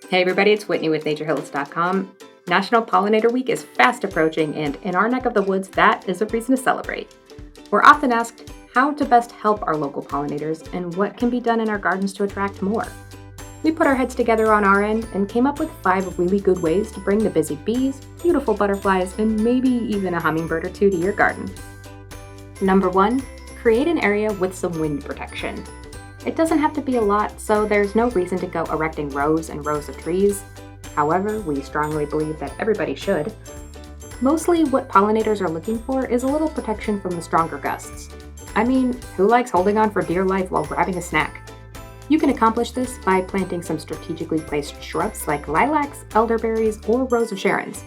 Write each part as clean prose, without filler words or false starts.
Hey everybody, it's Whitney with naturehills.com. National Pollinator Week is fast approaching, and in our neck of the woods, that is a reason to celebrate. We're often asked how to best help our local pollinators and what can be done in our gardens to attract more. We put our heads together on our end and came up with 5 really good ways to bring the busy bees, beautiful butterflies, and maybe even a hummingbird or 2 to your garden. Number 1, create an area with some wind protection. It doesn't have to be a lot, so there's no reason to go erecting rows and rows of trees. However, we strongly believe that everybody should. Mostly what pollinators are looking for is a little protection from the stronger gusts. I mean, who likes holding on for dear life while grabbing a snack? You can accomplish this by planting some strategically placed shrubs like lilacs, elderberries, or rows of sharons.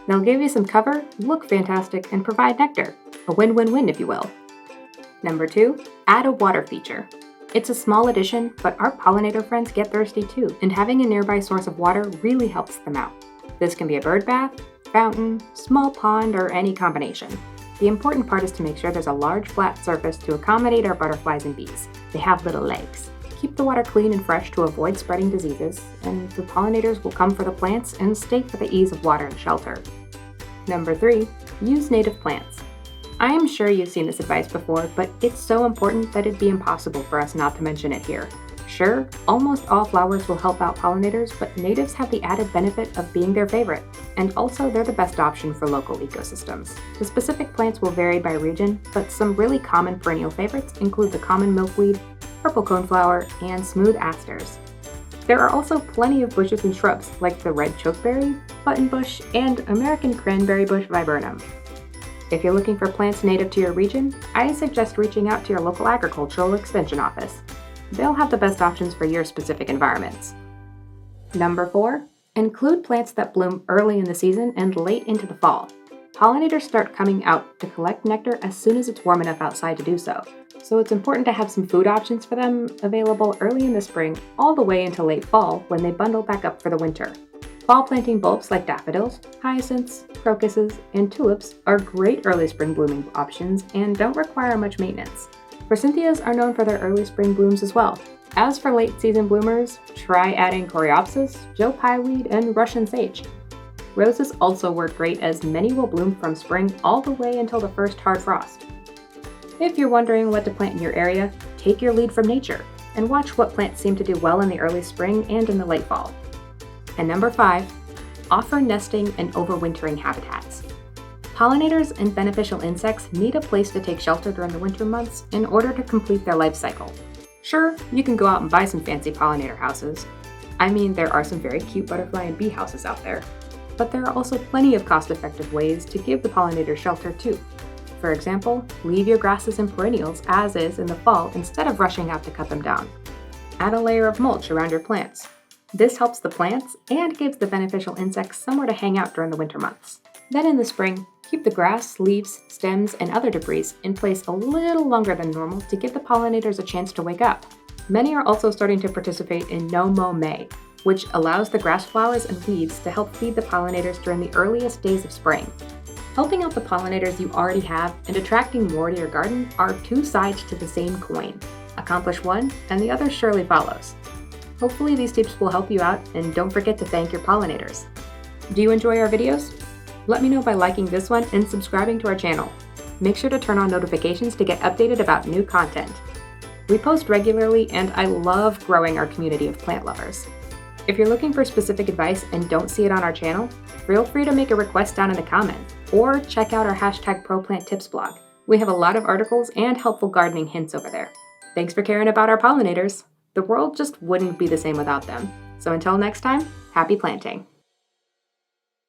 They'll give you some cover, look fantastic, and provide nectar. A win-win-win, if you will. Number 2, add a water feature. It's a small addition, but our pollinator friends get thirsty too, and having a nearby source of water really helps them out. This can be a bird bath, fountain, small pond, or any combination. The important part is to make sure there's a large flat surface to accommodate our butterflies and bees. They have little legs. Keep the water clean and fresh to avoid spreading diseases, and the pollinators will come for the plants and stay for the ease of water and shelter. Number 3, use native plants. I am sure you've seen this advice before, but it's so important that it'd be impossible for us not to mention it here. Sure, almost all flowers will help out pollinators, but natives have the added benefit of being their favorite, and also they're the best option for local ecosystems. The specific plants will vary by region, but some really common perennial favorites include the common milkweed, purple coneflower, and smooth asters. There are also plenty of bushes and shrubs like the red chokeberry, buttonbush, and American cranberry bush viburnum. If you're looking for plants native to your region, I suggest reaching out to your local agricultural extension office. They'll have the best options for your specific environments. Number 4, include plants that bloom early in the season and late into the fall. Pollinators start coming out to collect nectar as soon as it's warm enough outside to do so, so it's important to have some food options for them available early in the spring all the way until late fall when they bundle back up for the winter. Fall planting bulbs like daffodils, hyacinths, crocuses, and tulips are great early spring blooming options and don't require much maintenance. Forsythias are known for their early spring blooms as well. As for late season bloomers, try adding coreopsis, Joe Pyeweed, and Russian sage. Roses also work great as many will bloom from spring all the way until the first hard frost. If you're wondering what to plant in your area, take your lead from nature and watch what plants seem to do well in the early spring and in the late fall. And number 5, offer nesting and overwintering habitats. Pollinators and beneficial insects need a place to take shelter during the winter months in order to complete their life cycle. Sure, you can go out and buy some fancy pollinator houses. I mean, there are some very cute butterfly and bee houses out there. But there are also plenty of cost-effective ways to give the pollinator shelter too. For example, leave your grasses and perennials as is in the fall instead of rushing out to cut them down. Add a layer of mulch around your plants. This helps the plants and gives the beneficial insects somewhere to hang out during the winter months. Then in the spring, keep the grass, leaves, stems, and other debris in place a little longer than normal to give the pollinators a chance to wake up. Many are also starting to participate in No-Mow May, which allows the grass flowers and weeds to help feed the pollinators during the earliest days of spring. Helping out the pollinators you already have and attracting more to your garden are 2 sides to the same coin. Accomplish one, and the other surely follows. Hopefully these tips will help you out, and don't forget to thank your pollinators. Do you enjoy our videos? Let me know by liking this one and subscribing to our channel. Make sure to turn on notifications to get updated about new content. We post regularly, and I love growing our community of plant lovers. If you're looking for specific advice and don't see it on our channel, feel free to make a request down in the comments, or check out our #ProPlantTips blog. We have a lot of articles and helpful gardening hints over there. Thanks for caring about our pollinators. The world just wouldn't be the same without them. So until next time, happy planting.